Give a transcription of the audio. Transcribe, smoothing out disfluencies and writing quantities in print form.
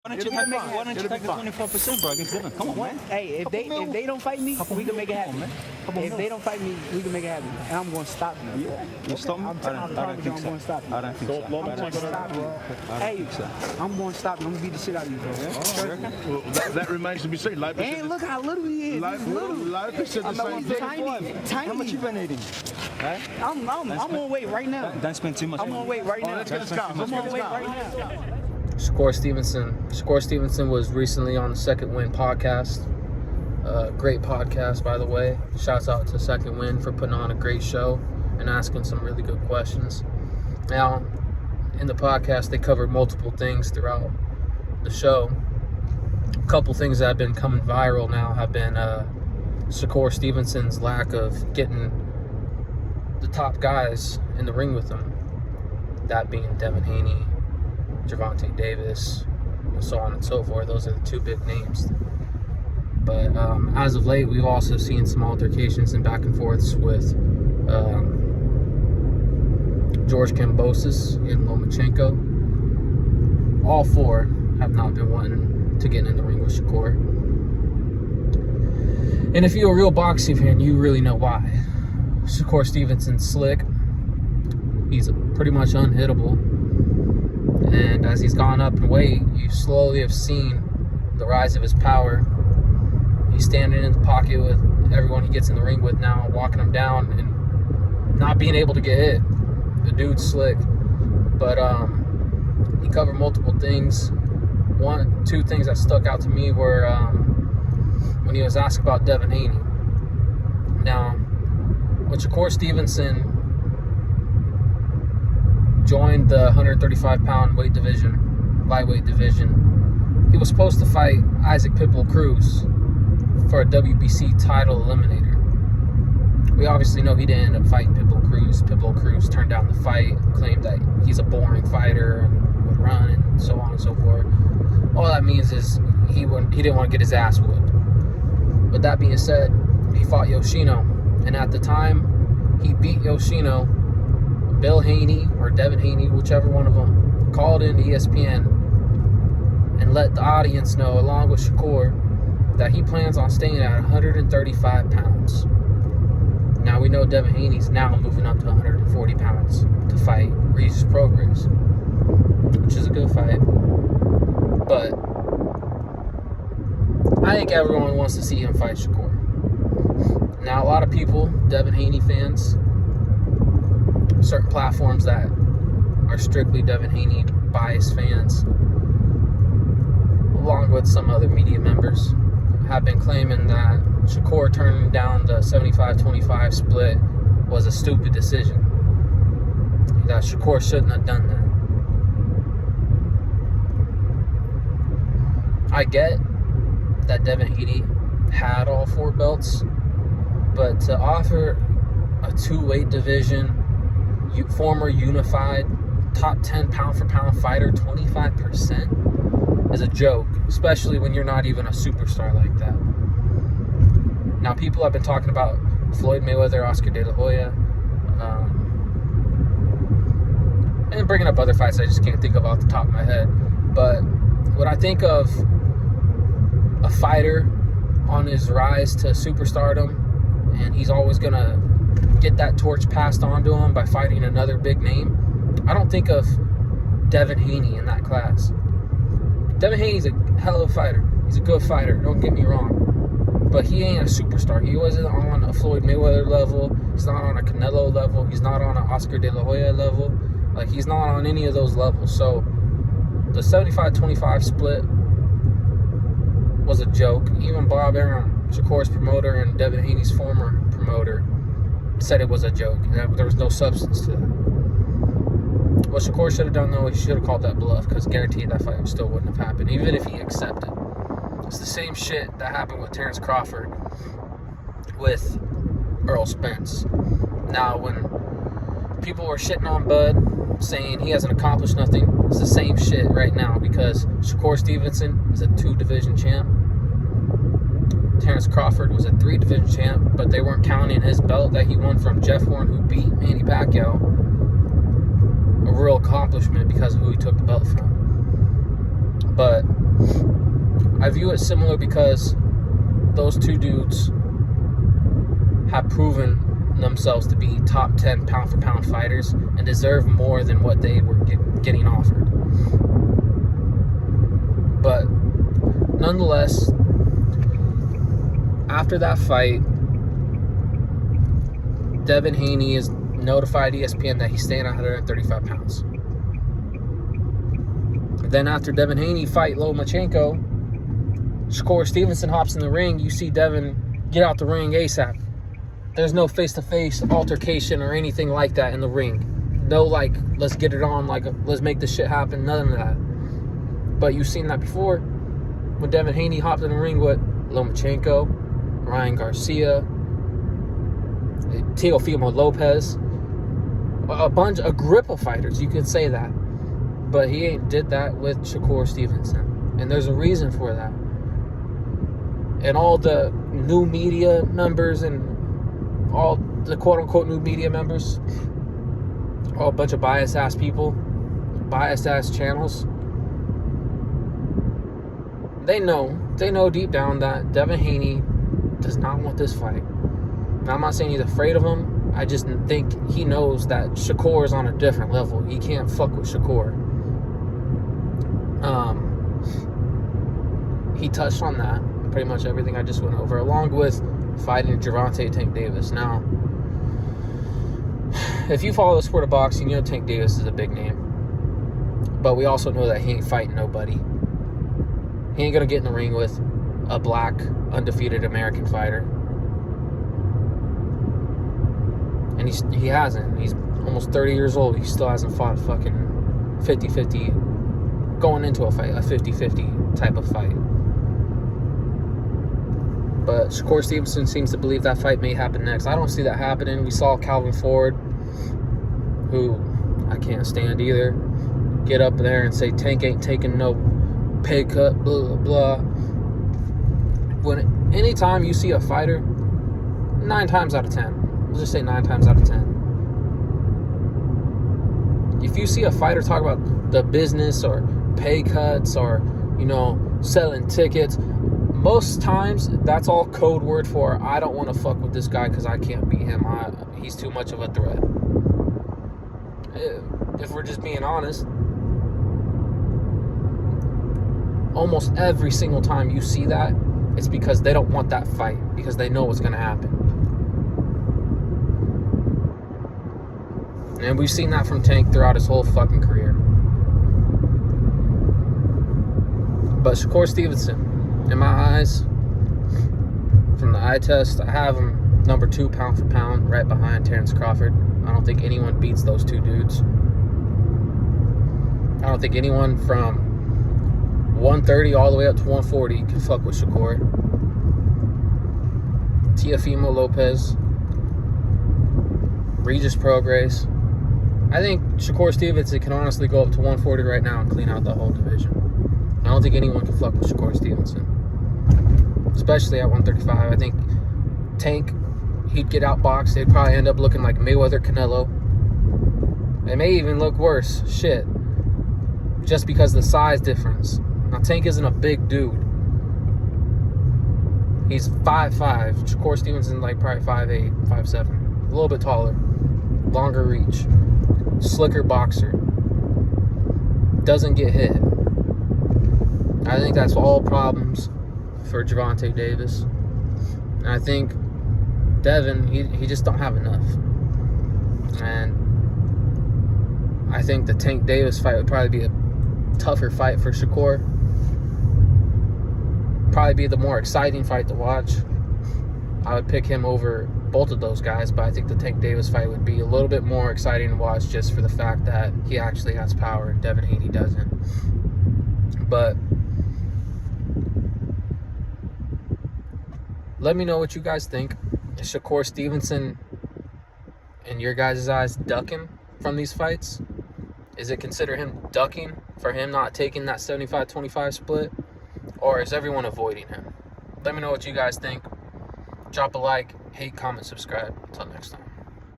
Why don't you take the 24%, bro? Against Dylan? Come on, man. Hey, if they don't fight me, we can make it happen. If they don't fight me, we can make it happen. And I'm going to stop them. Yeah. You stop me? I'm going to stop you. I don't think so. I'm going to stop you. Hey, I'm going to stop you. I'm going to beat the shit out of you, bro. Well, that remains to be seen. And look how little he is. Life is the same thing. Tiny. How much you been eating? Right? I'm on weight right now. Don't spend too much. I'm on weight right now. Let's get this guy. I'm on weight right now. Shakur Stevenson was recently on the Second Win podcast. Great podcast, by the way. Shouts out to Second Win for putting on a great show and asking some really good questions. Now, in the podcast, they covered multiple things throughout the show. A couple things that have been coming viral now have been Shakur Stevenson's lack of getting the top guys in the ring with him. That being Devin Haney, Gervonta Davis, and so on and so forth. Those are the two big names. But as of late, we've also seen some altercations and back and forths with George Kambosos and Lomachenko. All four have not been wanting to get in the ring with Shakur. And if you're a real boxing fan, you really know why. Shakur Stevenson's slick. He's pretty much unhittable. And as he's gone up in weight, you slowly have seen the rise of his power. He's standing in the pocket with everyone he gets in the ring with now, walking him down and not being able to get hit. The dude's slick. But he covered multiple things. Two things that stuck out to me were when he was asked about Devin Haney. Now, when Shakur Stevenson joined the 135-pound lightweight division, he was supposed to fight Isaac Pitbull Cruz for a WBC title eliminator. We obviously know he didn't end up fighting Pitbull Cruz. Pitbull Cruz turned down the fight, claimed that he's a boring fighter and would run and so on and so forth. All that means is he didn't want to get his ass whooped. But that being said, he fought Yoshino, and at the time he beat Yoshino, Bill Haney or Devin Haney, whichever one of them, called in ESPN and let the audience know, along with Shakur, that he plans on staying at 135 pounds. Now we know Devin Haney's now moving up to 140 pounds to fight Regis Prograis, which is a good fight. But I think everyone wants to see him fight Shakur. Now, a lot of people, Devin Haney fans, certain platforms that are strictly Devin Haney biased fans, along with some other media members, have been claiming that Shakur turning down the 75-25 split was a stupid decision. That Shakur shouldn't have done that. I get that Devin Haney had all four belts, but to offer a two-weight division, former unified top 10 pound-for-pound fighter 25% is a joke, especially when you're not even a superstar like that. Now, people have been talking about Floyd Mayweather, Oscar De La Hoya, and bringing up other fights I just can't think of off the top of my head. But when I think of a fighter on his rise to superstardom, and he's always going to get that torch passed on to him by fighting another big name, I don't think of Devin Haney in that class. Devin Haney's a hell of a fighter. He's a good fighter, don't get me wrong. But he ain't a superstar. He wasn't on a Floyd Mayweather level. He's not on a Canelo level. He's not on an Oscar De La Hoya level. Like, he's not on any of those levels. So the 75-25 split was a joke. Even Bob Arum, Shakur's promoter and Devin Haney's former promoter, said it was a joke. There was no substance to that. What Shakur should have done, though, he should have called that bluff, because guaranteed that fight still wouldn't have happened, even if he accepted. It's the same shit that happened with Terrence Crawford with Earl Spence. Now, when people were shitting on Bud, saying he hasn't accomplished nothing, it's the same shit right now, because Shakur Stevenson is a 2-division champ. Terrence Crawford was a 3-division champ, but they weren't counting his belt that he won from Jeff Horn, who beat Manny Pacquiao. A real accomplishment because of who he took the belt from. But I view it similar because those two dudes have proven themselves to be top 10 pound for pound fighters and deserve more than what they were getting offered. But nonetheless, after that fight, Devin Haney has notified ESPN that he's staying at 135 pounds. Then after Devin Haney fight Lomachenko, Shakur Stevenson hops in the ring. You see Devin get out the ring ASAP. There's no face-to-face altercation or anything like that in the ring. No, like, let's get it on, like, let's make this shit happen. None of that. But you've seen that before. When Devin Haney hopped in the ring with Lomachenko, Ryan Garcia, Teofimo Lopez, a grip of fighters, you could say that. But he ain't did that with Shakur Stevenson. And there's a reason for that. And all the new media members and all the quote-unquote new media members, all a bunch of biased-ass people, biased-ass channels, they know deep down that Devin Haney does not want this fight. And I'm not saying he's afraid of him. I just think he knows that Shakur is on a different level. He can't fuck with Shakur. He touched on that, pretty much everything I just went over, along with fighting Gervonta Tank Davis. Now, if you follow the sport of boxing, you know Tank Davis is a big name. But we also know that he ain't fighting nobody. He ain't going to get in the ring with a black, undefeated American fighter. And he hasn't. He's almost 30 years old. He still hasn't fought a fucking 50-50, going into a fight, a 50-50 type of fight. But Shakur Stevenson seems to believe that fight may happen next. I don't see that happening. We saw Calvin Ford, who I can't stand either, get up there and say Tank ain't taking no pay cut, blah, blah, blah. Anytime you see a fighter, 9 times out of 10, we'll just say 9 times out of 10, if you see a fighter talk about the business or pay cuts or, you know, selling tickets, most times that's all code word for I don't want to fuck with this guy because I can't beat him. He's too much of a threat. If we're just being honest, almost every single time you see that, it's because they don't want that fight, because they know what's going to happen. And we've seen that from Tank throughout his whole fucking career. But Shakur Stevenson, in my eyes, from the eye test, I have him number 2 pound for pound, right behind Terrence Crawford. I don't think anyone beats those two dudes. I don't think anyone from 130 all the way up to 140 can fuck with Shakur. Teofimo Lopez, Regis Prograis. I think Shakur Stevenson can honestly go up to 140 right now and clean out the whole division. I don't think anyone can fuck with Shakur Stevenson, especially at 135. I think Tank, he'd get outboxed. They'd probably end up looking like Mayweather Canelo. It may even look worse. Shit. Just because of the size difference. Now, Tank isn't a big dude. He's 5'5". Shakur Stevenson like probably 5'8", 5'7". A little bit taller. Longer reach. Slicker boxer. Doesn't get hit. I think that's all problems for Gervonta Davis. And I think Devin, he just don't have enough. And I think the Tank Davis fight would probably be a tougher fight for Shakur. Probably be the more exciting fight to watch. I would pick him over both of those guys, but I think the Tank Davis fight would be a little bit more exciting to watch just for the fact that he actually has power. Devin Haney doesn't. But let me know what you guys think. Is Shakur Stevenson, in your guys' eyes, ducking from these fights? Is it consider him ducking for him not taking that 75-25 split? Or is everyone avoiding him? Let me know what you guys think. Drop a like, hate, comment, subscribe. Until next time.